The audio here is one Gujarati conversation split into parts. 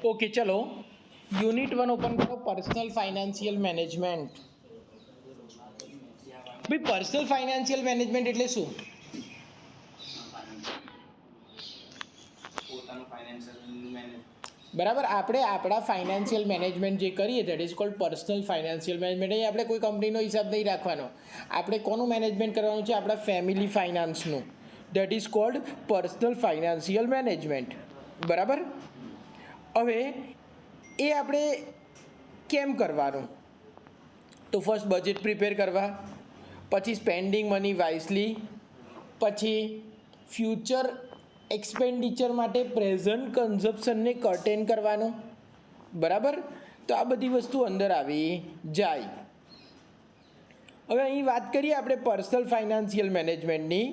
ओके चलो यूनिट 1 ओपन करो पर्सनल फाइनेंशियल मैनेजमेंट भाई पर्सनल फाइनेंशियल मैनेजमेंट એટલે શું બરાબર આપણે આપણા ફાઇનાન્શિયલ મેનેજમેન્ટ જે કરીએ that is called personal financial management અહીં આપણે કોઈ કંપનીનો હિસાબ નહીં રાખવાનો આપણે કોનું મેનેજમેન્ટ કરવાનું છે આપણા ફેમિલી ફાઇનાન્સનું that is called personal financial management બરાબર હવે એ આપણે કેમ કરવાનું તો ફર્સ્ટ બજેટ પ્રિપેર કરવા પછી સ્પેન્ડિંગ મની વાઇસલી પછી ફ્યુચર એક્સપેન્ડિચર માટે પ્રેઝન્ટ કન્ઝપ્શનને કર્ટેન કરવાનું બરાબર તો આ બધી વસ્તુ અંદર આવી જાય હવે અહીં વાત કરીએ આપણે પર્સનલ ફાઇનાન્શિયલ મેનેજમેન્ટની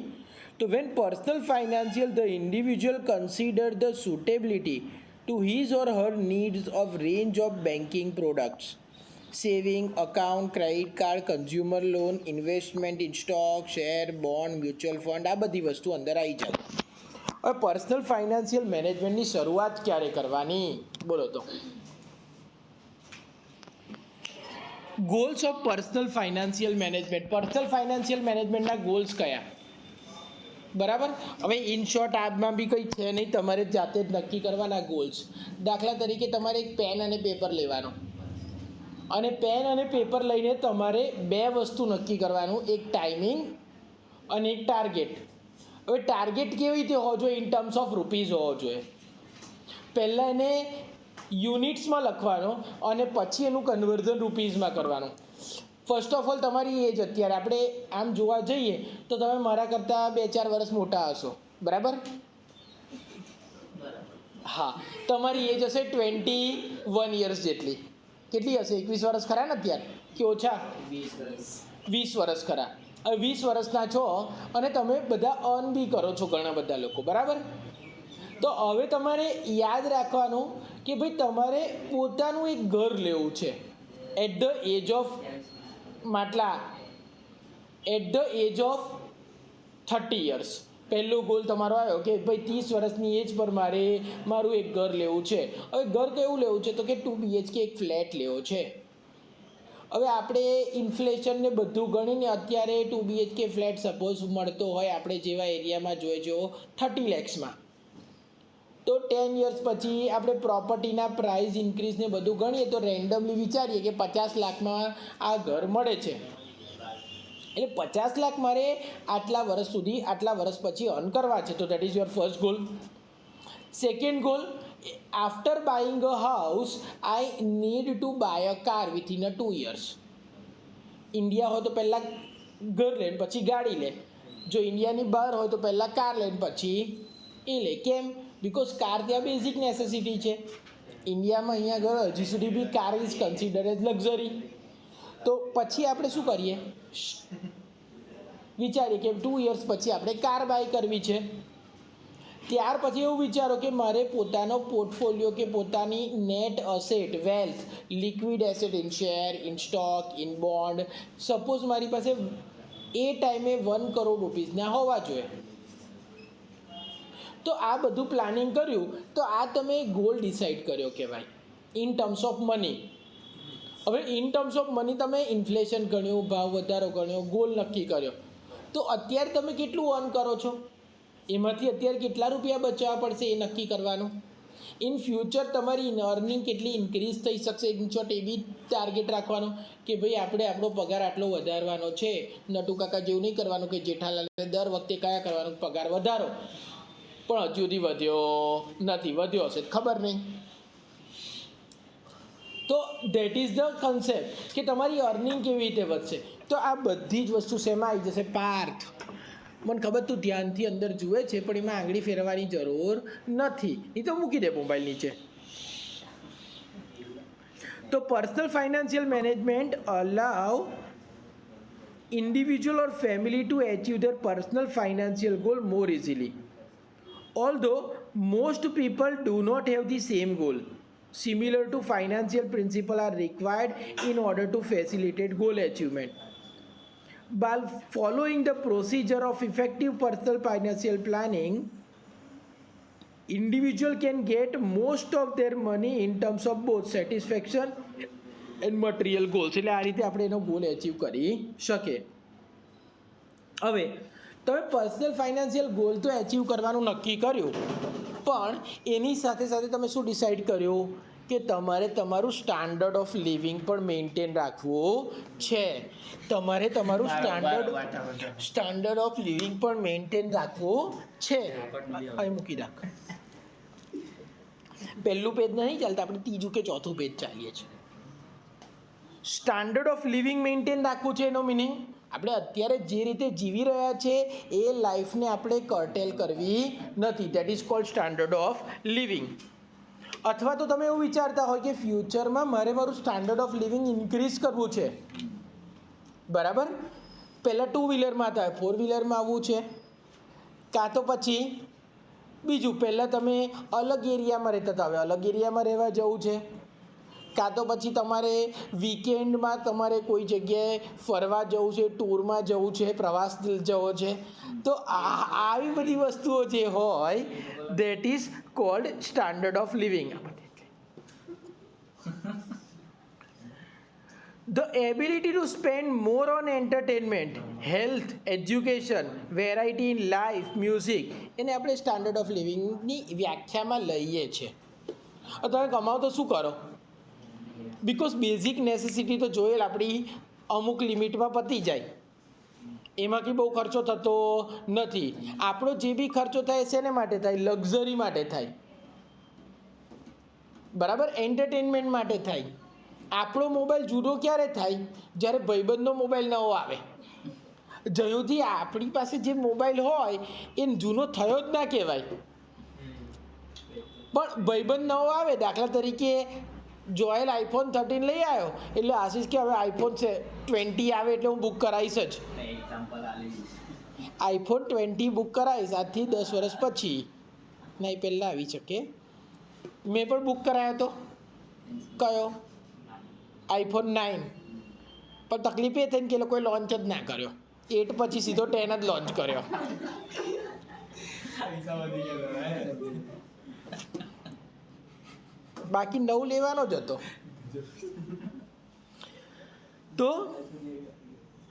તો when personal financial the individual consider the suitability to his or her needs of range of banking products saving account credit card consumer loan investment in stock share bond mutual fund આ બધી વસ્તુ અંદર આવી જાય હવે પર્સનલ ફાઇનાન્શિયલ મેનેજમેન્ટની શરૂઆત ક્યારે કરવાની બોલો તો ગોલ્સ ઓફ પર્સનલ ફાઇનાન્શિયલ મેનેજમેન્ટના ગોલ્સ કયા બરાબર હવે ઇન શોર્ટ આમાં બી કંઈ છે નહીં તમારે જાતે જ નક્કી કરવાના ગોલ્સ દાખલા તરીકે તમારે એક પેન અને પેપર લેવાનો અને પેન અને પેપર લઈને તમારે બે વસ્તુ નક્કી કરવાનું એક ટાઈમિંગ અને એક ટાર્ગેટ હવે ટાર્ગેટ કેવી રીતે હોવો જોઈએ ઇન ટર્મ્સ ઓફ રૂપીઝ હોવો જોઈએ પહેલાં એને યુનિટ્સમાં લખવાનો અને પછી એનું કન્વર્ઝન રૂપીઝમાં કરવાનું ફર્સ્ટ ઓફ ઓલ તમારી એજ અત્યારે આપણે આમ જોવા જઈએ તો તમે મારા કરતાં 2-4 વર્ષ મોટા હશો બરાબર હા તમારી એજ હશે 21 યર્સ જેટલી કેટલી હશે 21 વર્ષ ખરા ને અત્યારે કે ઓછા 20 વર્ષ ખરા હવે 20 વર્ષના છો અને તમે બધા અર્ન બી કરો છો ઘણા બધા લોકો બરાબર તો હવે તમારે યાદ રાખવાનું કે ભાઈ તમારે પોતાનું એક ઘર લેવું છે at the age of at the age of 30 years પહેલો ગોલ તમારો આવ્યો કે ભાઈ 30 વર્ષની એજ પર મારે મારું એક ઘર લેવું છે હવે ઘર કેવું લેવું છે તો કે 2 BHK એક ફ્લેટ લેવો છે હવે આપણે ઇન્ફ્લેશનને બધું ગણીને અત્યારે 2 BHK ફ્લેટ સપોઝ મળતો હોય આપણે જેવા એરિયામાં જોઈએ જો 30 lakhsમાં તો 10 યર્સ પછી આપણે પ્રોપર્ટીના પ્રાઇસ ઇન્ક્રીઝને બધું ગણીએ તો રેન્ડમલી વિચારીએ કે 50 લાખમાં આ ઘર મળે છે એટલે 50 લાખ મારે આટલા વર્ષ સુધી આટલા વર્ષ પછી અર્ન કરવા છે તો that is your first goal second goal after buying a house I need to buy a car within a 2 years India હોય તો પહેલાં ઘર લે પછી ગાડી લે જો ઇન્ડિયાની બહાર હોય તો પહેલાં કાર લે પછી એ લે કેમ બિકોઝ કાર ત્યાં બેઝિક નેસેસિટી છે ઇન્ડિયામાં અહીંયા આગળ હજી સુધી બી car is consider as luxury તો પછી આપણે શું કરીએ વિચારીએ કે 2 યર્સ પછી આપણે કાર બાય કરવી છે ત્યાર પછી એવું વિચારો કે મારે પોતાનો પોર્ટફોલિયો કે પોતાની net asset wealth liquid asset in share in stock in bond suppose મારી પાસે એ ટાઈમે 1 કરોડ રૂપીસના હોવા જોઈએ તો આ બધું પ્લાનિંગ કર્યું તો આ તમે ગોલ ડિસાઈડ કર્યો કહેવાય ઇન ટર્મ્સ ઓફ મની હવે ઇન ટર્મ્સ ઓફ મની તમે ઇન્ફ્લેશન ગણ્યું ભાવ વધારો ગણ્યો ગોલ નક્કી કર્યો તો અત્યારે તમે કેટલું અર્ન કરો છો એમાંથી અત્યારે કેટલા રૂપિયા બચાવવા પડશે એ નક્કી કરવાનું ઇન ફ્યુચર તમારી અર્નિંગ કેટલી ઇન્ક્રીઝ થઈ શકશે ઇન શોર્ટ એ બી ટાર્ગેટ રાખવાનો કે ભાઈ આપણે આપણો પગાર આટલો વધારવાનો છે નટુ કાકા જેવું નહીં કરવાનું કે જેઠાલાલને દર વખતે કયા કરવાનો પગાર વધારો પણ હજુ સુધી વધ્યો નથી વધ્યો હશે ખબર નહીં તો ધેટ ઇઝ ધ કન્સેપ્ટ કે તમારી અર્નિંગ કેવી રીતે વધશે તો આ બધી જ વસ્તુ શેમાં આવી જશે પાર્થ મને ખબર તું ધ્યાનથી અંદર જુએ છે પણ એમાં આંગળી ફેરવવાની જરૂર નથી નહીં તો મૂકી દે મોબાઈલ નીચે તો personal financial management allow individual or family to achieve their personal financial goal more easily. Although most people do not have the same goal, similar to financial principles are required in order to facilitate goal achievement. By following the procedure of effective personal financial planning, individual can get most of their money in terms of both satisfaction and material goals. એટલે આ રીતે આપણે એનો ગોલ એચીવ કરી શકીએ. હવે તમે પર્સનલ ફાઇનાન્શિયલ ગોલ તો એચીવ કરવાનું નક્કી કર્યું, પણ એની સાથે સાથે તમે શું ડિસાઇડ કર્યું કે તમારે તમારું સ્ટાન્ડર્ડ ઓફ લિવિંગ પણ મેન્ટેન રાખવું છે. તમારે તમારું સ્ટાન્ડર્ડ ઓફ લિવિંગ પણ મેન્ટેન રાખવું છે. અહીં મૂકી રાખ. પહેલું પેજ નહીં ચાલતા, આપણે ત્રીજું કે ચોથું પેજ ચાલીએ છીએ. સ્ટાન્ડર્ડ ઓફ લિવિંગ મેન્ટેન રાખવું છે એનો મિનિંગ આપણે અત્યારે જે રીતે જીવી રહ્યા છે એ લાઈફને આપણે કર્ટેલ કરવી નથી. That is cold standard of living. અથવા તો તમે એવું વિચારતા હોય કે ફ્યુચરમાં મારે મારું સ્ટાન્ડર્ડ ઓફ લિવિંગ ઇન્ક્રીઝ કરવું છે. બરાબર, પહેલાં 2 વ્હીલરમાં હતા, 4 વ્હીલરમાં આવવું છે. કાં તો પછી બીજું, પહેલાં તમે અલગ એરિયામાં રહેતા હતા, હવે અલગ એરિયામાં રહેવા જવું છે. કાં તો પછી તમારે વીકેન્ડમાં તમારે કોઈ જગ્યાએ ફરવા જવું છે, ટૂરમાં જવું છે, પ્રવાસ જવો છે. તો આવી બધી વસ્તુઓ જે હોય that is cold standard of living. The ability to spend more on entertainment, health, education, variety in life, music, એને આપણે સ્ટાન્ડર્ડ ઓફ લિવિંગની વ્યાખ્યામાં લઈએ છીએ. તમે કમાઓ તો શું કરો? બિકોઝ બેઝિક નેસેસિટી તો જોયેલ આપણી અમુક લિમિટમાં પતી જાય, એમાંથી બહુ ખર્ચો થતો નથી. આપણો જે બી ખર્ચો થાય શેને માટે થાય? લક્ઝરી માટે થાય. બરાબર, એન્ટરટેનમેન્ટ માટે થાય. આપણો મોબાઈલ જુદો ક્યારે થાય? જ્યારે ભાઈબંધનો મોબાઈલ નવો આવે. જ્યાંથી આપણી પાસે જે મોબાઈલ હોય એ જૂનો થયો જ ના કહેવાય, પણ ભાઈબંધ નવો આવે. દાખલા તરીકે જોયેલ આઈફોન 13 લઈ આવ્યો એટલે આશીષ કે હવે આઈફોન 20 આવે એટલે હું બુક કરાવીશ જ. આઈફોન 20 બુક કરાવીશ આજથી 10 વર્ષ પછી, નહીં પહેલાં આવી શકે. મેં પણ બુક કરાવ્યો હતો. કયો? આઈફોન 9. પણ તકલીફ એ થઈ ને કે એ લોકોએ લોન્ચ જ ના કર્યો. 8 પછી સીધો 10 જ લોન્ચ કર્યો. બાકી 9 લેવાનો જ હતો. તો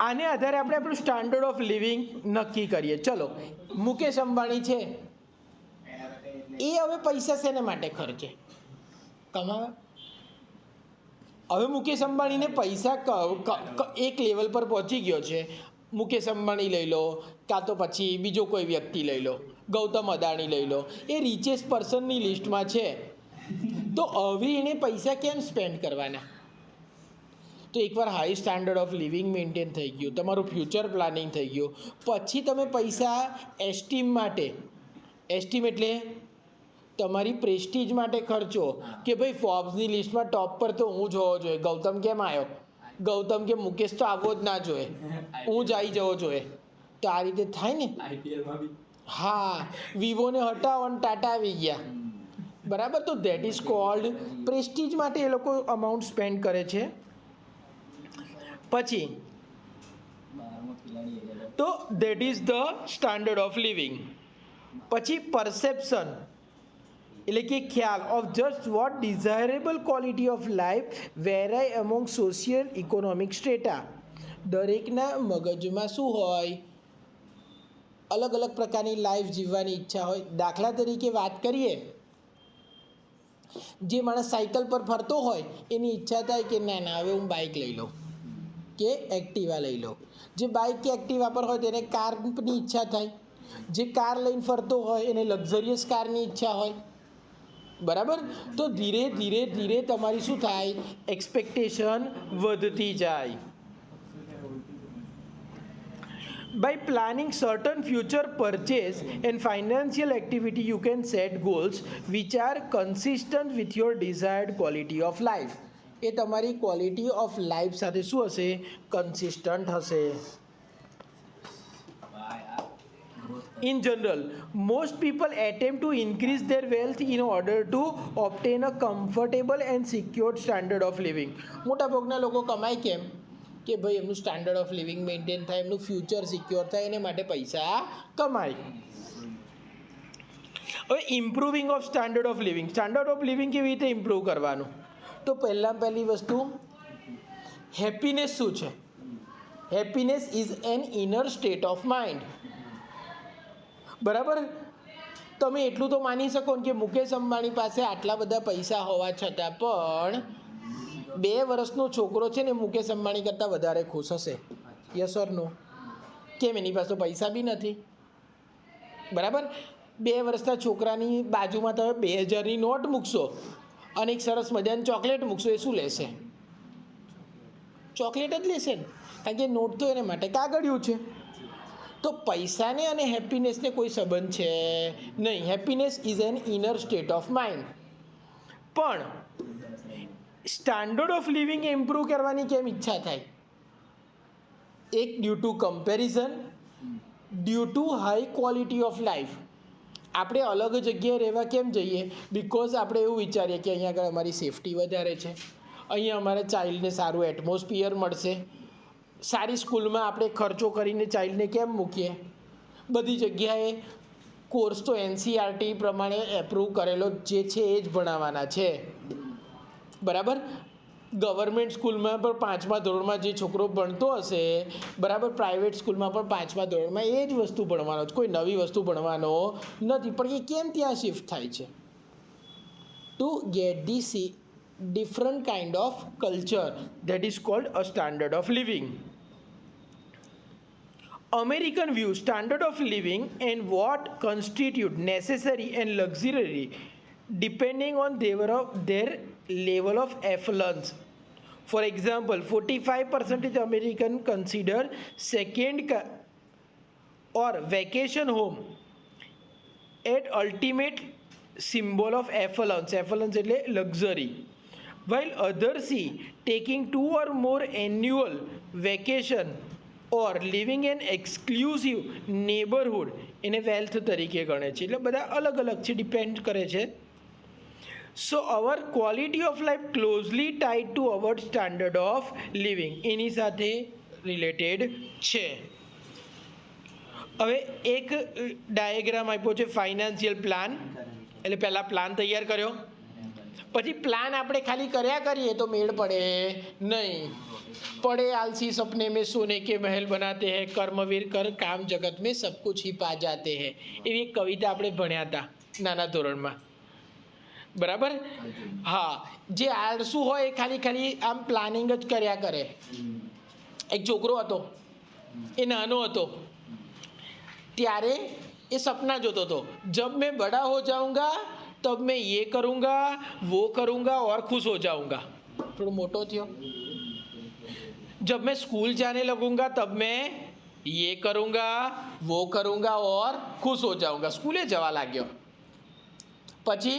આને આધારે આપણે આપણું સ્ટાન્ડર્ડ ઓફ લિવિંગ નક્કી કરીએ. ચલો, મુકેશ અંબાણી છે, એ હવે પૈસા શેને માટે ખર્ચે? કમાવા. હવે મુકેશ અંબાણીને પૈસા એક લેવલ પર પહોંચી ગયો છે. મુકેશ અંબાણી લઈ લો, કાં તો પછી બીજો કોઈ વ્યક્તિ લઈ લો, ગૌતમ અદાણી લઈ લો, એ રિચેસ્ટ પર્સનની લિસ્ટમાં છે. તો હવે એને પૈસા કેમ સ્પેન્ડ કરવાના? તો એકવાર high standard of living maintain થઈ ગયું, તમારું ફ્યુચર પ્લાનિંગ થઈ ગયું, પછી તમે પૈસા એસ્ટીમ માટે, એસ્ટીમ એટલે તમારી પ્રેસ્ટીજ માટે ખર્ચો કે ભાઈ ફોર્બ્સની લિસ્ટમાં ટોપ પર તો હું જ હોવો જોઈએ. ગૌતમ કેમ આવ્યો? ગૌતમ કે મુકેશ તો આવવો જ ના જોઈએ, હું જ આવી જવો જોઈએ. તો આ રીતે થાય ને. હા, વિવોને હટાવો અને ટાટા આવી ગયા. બરાબર, તો દેટ ઇઝ કોલ્ડ પ્રેસ્ટીજ માટે એ લોકો અમાઉન્ટ સ્પેન્ડ કરે છે. પછી તો that is the standard of living. પછી પરસેપ્શન એટલે કે ખ્યાલ of just what desirable quality of life vary among social economic strata. દરેકના મગજમાં શું હોય? અલગ અલગ પ્રકારની લાઈફ જીવવાની ઈચ્છા હોય. દાખલા તરીકે વાત કરીએ, જે માણસ સાયકલ પર ફરતો હોય એની ઈચ્છા થાય કે ના ના હવે હું બાઇક લઈ લઉં કે એક્ટિવા લઈ લઉં. જે બાઇક કે એક્ટિવા પર હોય તેને કારની ઈચ્છા થાય. જે કાર લઈને ફરતો હોય એને લક્ઝરિયસ કારની ઈચ્છા હોય. બરાબર, તો ધીરે ધીરે ધીરે તમારી શું થાય? એક્સપેક્ટેશન વધતી જાય. By planning certain future purchase and financial activity, you can set goals which are consistent with your desired quality of life. એ તમારી ક્વોલિટી ઓફ લાઈફ સાથે શું હશે? કન્સિસ્ટન્ટ હશે. In general, most people attempt to increase their wealth in order to obtain a comfortable and secure standard of living. મોટાભાગના લોકો કમાય કેમ? કે ભાઈ એમનું સ્ટાન્ડર્ડ ઓફ લિવિંગ મેન્ટેન થાય, એમનું ફ્યુચર સિક્યોર થાય, એને માટે પૈસા કમાય. હવે improving of standard of living. Standard of living કેવી રીતે ઇમ્પ્રૂવ કરવાનું? તો પહેલી વસ્તુ, હેપીનેસ શું છે? Happiness is an inner state of mind. બરાબર. તમે એટલું તો માની શકો કે મુકેશ અંબાણી પાસે આટલા બધા પૈસા હોવા છતાં પણ 2 વર્ષનો છોકરો છે ને મુકેશ અંબાણી કરતાં વધારે ખુશ હશે. યસ ઓર નો? કેમ? એની પાસે તો પૈસા બી નથી. બરાબર. 2 વર્ષના છોકરાની બાજુમાં તમે 2000ની નોટ મૂકશો અને એક સરસ મજાની ચોકલેટ મૂકશો, એ શું લેશે? ચોકલેટ જ લેશે ને, કારણ કે નોટ તો એને માટે કાગળિયું છે. તો પૈસાને અને હેપીનેસને કોઈ સંબંધ છે નહીં. Happiness is an inner state of mind. પણ સ્ટાન્ડર્ડ ઓફ લિવિંગ ઇમ્પ્રૂવ કરવાની કેમ ઈચ્છા થાય? એક due to comparison, due to high quality of life. આપણે અલગ જગ્યાએ રહેવા કેમ જઈએ? બિકોઝ આપણે એવું વિચારીએ કે અહીંયા આગળ અમારી સેફટી વધારે છે, અહીંયા અમારે ચાઇલ્ડને સારું એટમોસ્ફિયર મળશે. સારી સ્કૂલમાં આપણે ખર્ચો કરીને ચાઇલ્ડને કેમ મૂકીએ? બધી જગ્યાએ કોર્સ તો NCERT પ્રમાણે એપ્રૂવ કરેલો જે છે એ જ ભણાવવાના છે. બરાબર. ગવર્મેન્ટ સ્કૂલમાં પણ 5મા ધોરણમાં જે છોકરો ભણતો હશે, બરાબર, પ્રાઇવેટ સ્કૂલમાં પણ 5મા ધોરણમાં એ જ વસ્તુ ભણવાનો છે, કોઈ નવી વસ્તુ ભણવાનો નથી. પણ એ કેમ ત્યાં શિફ્ટ થાય છે? Two gate the different kind of culture, that is called a standard of living. American view standard of living and what constitute necessary and luxury depending on their level of affluence. For example, 45% American consider second or vacation home at ultimate symbol of affluence. Affluence એટલે luxury. While others see taking 2 or more annual vacation or living in exclusive neighborhood એને વેલ્થ તરીકે ગણે છે. એટલે બધા અલગ અલગ છે, ડિપેન્ડ કરે છે. So our quality of life closely tied to our standard of living, એની સાથે રિલેટેડ છે. હવે એક ડાયાગ્રામ આપ્યો છે ફાઇનાન્શિયલ પ્લાન. એટલે પહેલાં પ્લાન તૈયાર કર્યો, પછી પ્લાન આપણે ખાલી કર્યા કરીએ તો મેળ પડે નહીં. પડે આલસી સપને મેં સોને કે મહેલ બનાતે હૈ, કર્મવીર કર કામ જગત મેં સબ કુછ હી પા જાતે હૈ. એવી એક કવિતા આપણે ભણ્યા હતા નાના ધોરણમાં. બરાબર. હા, જે આળસુ હોય એ ખાલી આમ પ્લાનિંગ જ કર્યા કરે. એક છોકરો હતો, એ નાનો હતો ત્યારે એ સપના જોતો હતો, જબ મેં બડા હો જાઉંગા तब मैं ये करूँगा वो करूँगा और खुश हो जाऊँगा. थोड़ा मोटो थियो. जब मैं स्कूल जाने लगूँगा तब मैं ये करूँगा वो करूँगा और खुश हो जाऊँगा. स्कूले जवा लाग्यो. પછી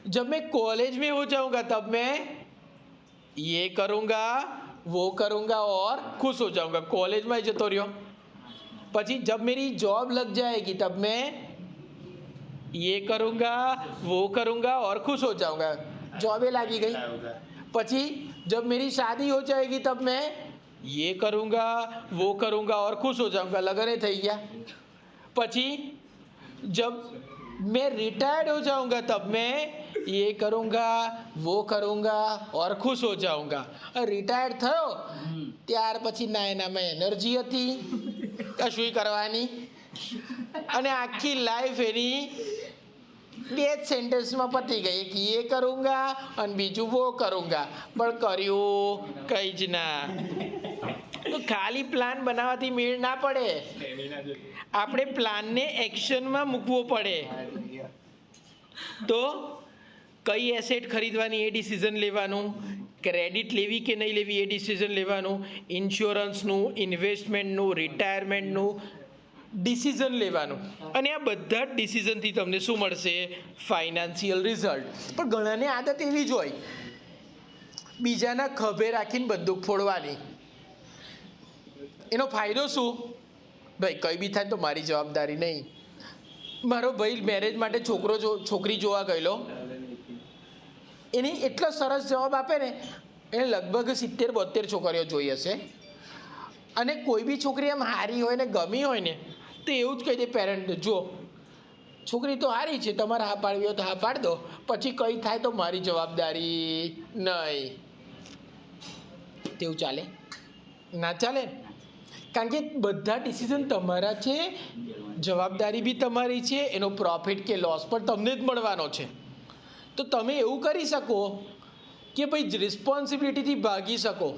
जब मैं कॉलेज में हो जाऊँगा तब मैं ये करूँगा वो करूँगा और खुश हो जाऊँगा. कॉलेज में जतो रह्यो. પછી जब मेरी जॉब लग जाएगी तब मैं ये करूँगा वो करूँगा और खुश हो जाऊँगा. जॉबे लागी गई. પછી जब मेरी शादी हो जाएगी तब मैं ये करूँगा वो करूँगा और खुश हो जाऊँगा. लगने થઈ ગયા. પછી जब मैं रिटायर्ड हो जाऊँगा तब मैं ये करूँगा वो करूँगा और खुश हो जाऊँगा. રિટાયર્ડ થયો ત્યાર પછી ના એનામાં એનર્જી હતી કશું કરવાની, અને આખી લાઈફ એની 2 જ સેન્ટેન્સમાં પતી ગઈ. એક એ કरूँगा અને બીજું वो करूँगा, પણ કર્યું કંઈ જ ના. તો ખાલી પ્લાન બનાવવાથી મેળ ના પડે, આપણે પ્લાનને એક્શનમાં મૂકવો પડે. તો કઈ એસેટ ખરીદવાની એ ડિસિઝન લેવાનું, ક્રેડિટ લેવી કે નહીં લેવી એ ડિસિઝન લેવાનું, ઇન્સ્યોરન્સનું, ઇન્વેસ્ટમેન્ટનું, રિટાયરમેન્ટનું ડિસિઝન લેવાનું. અને આ બધા જ ડિસિઝનથી તમને શું મળશે? Financial result. પણ ઘણાને આદત એવી જ હોય બીજાના ખભે રાખીને બંદૂક ફોડવાની. એનો ફાયદો શું? ભાઈ કંઈ બી થાય તો મારી જવાબદારી નહીં. મારો ભાઈ મેરેજ માટે છોકરી જોવા ગયેલો, એની એટલો સરસ જવાબ આપે ને, એને લગભગ 70-72 છોકરીઓ જોઈ હશે. અને કોઈ બી છોકરી એમ હારી હોય ને ગમી હોય ને તો એવું જ કહી દે પેરેન્ટને, જો છોકરી તો સારી છે, તમારે હા પાડવી હોય તો હા પાડ દો, પછી કંઈ થાય તો મારી જવાબદારી નહીં. તેવું ચાલે? ના ચાલે. કારણ કે બધા ડિસિઝન તમારા છે, જવાબદારી બી તમારી છે, એનો પ્રોફિટ કે લોસ પણ તમને જ મળવાનો છે. તો તમે એવું કરી શકો કે ભાઈ રિસ્પોન્સિબિલિટીથી ભાગી શકો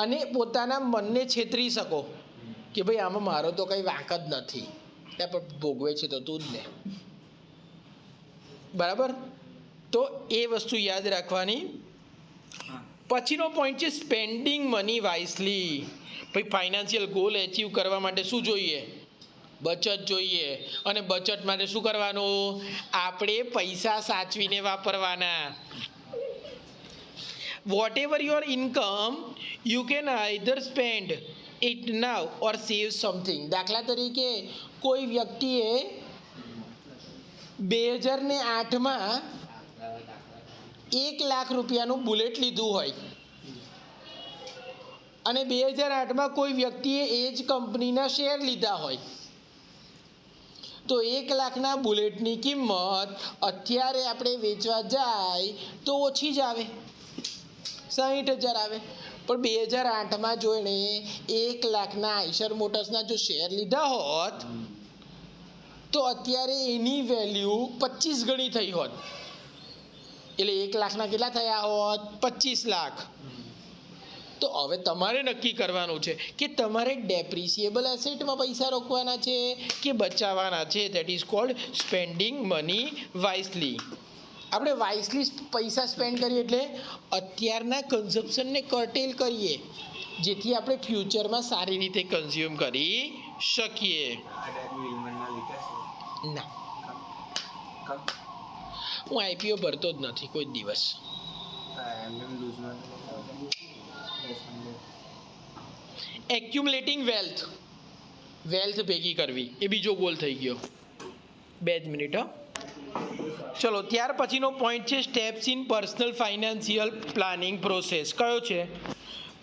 અને પોતાના મનને છેતરી શકો કે ભાઈ આમાં મારો તો કંઈ વાંક જ નથી, ત્યાં પણ ભોગવે છે તો તું જ ને. બરાબર? તો એ વસ્તુ યાદ રાખવાની. પછીનો પોઈન્ટ છે સ્પેન્ડિંગ મની વાઇસલી. ભાઈ ફાઇનાન્શિયલ ગોલ એચીવ કરવા માટે શું જોઈએ? બચત જોઈએ. અને બચત માટે શું કરવાનું? આપણે પૈસા સાચવીને વાપરવાના. Whatever your income you can either spend it now or save something. દાખલા તરીકે કોઈ વ્યક્તિએ 2008માં 1 લાખ રૂપિયાનું બુલેટ લીધું હોય અને 2008માં કોઈ વ્યક્તિએ એ જ કંપનીના શેર લીધા હોય, તો 1 લાખના બુલેટની કિંમત અત્યારે આપણે વેચવા જાય તો ઓછી જ આવે, 60,000 આવે. પણ 2008માં જો એણે 1 લાખના આઈશર મોટર્સના જો શેર લીધા હોત તો અત્યારે એની વેલ્યુ 25 ગણી થઈ હોત. એટલે 1 લાખના કેટલા થયા હોત? 25 લાખ. તો હવે તમારે નક્કી કરવાનું છે કે તમારે ડેપ્રિસિએબલ એસેટમાં પૈસા રોકવાના છે કે બચાવવાના છે. That is called spending money wisely. આપણે વાઇસલી પૈસા સ્પેન્ડ કરીએ એટલે અત્યારના કન્ઝમ્પશનને કર્ટેલ કરીએ, જેથી આપણે ફ્યુચરમાં સારી રીતે કન્ઝ્યુમ કરી શકીએ. ના, હું આઈપીઓ ભરતો જ નથી કોઈ દિવસ. એક્યુમ્યુલેટિંગ વેલ્થ ભેગી કરવી એ બીજો ગોલ થઈ ગયો. 2 જ મિનિટ. ચલો, ત્યાર પછીનો પોઈન્ટ છે steps in personal financial planning process. કયો છે?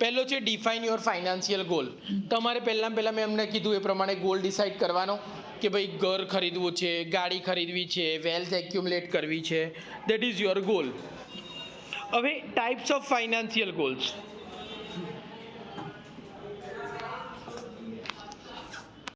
પહેલો છે ડિફાઇન યોર ફાઇનાન્શિયલ ગોલ. તમારે પહેલાં મેં એમને કીધું એ પ્રમાણે ગોલ ડિસાઇડ કરવાનો કે ભાઈ ઘર ખરીદવું છે, ગાડી ખરીદવી છે, વેલ્થ એક્યુમ્યુલેટ કરવી છે. That is your goal. હવે ટાઈપ્સ ઓફ ફાઇનાન્શિયલ ગોલ્સ.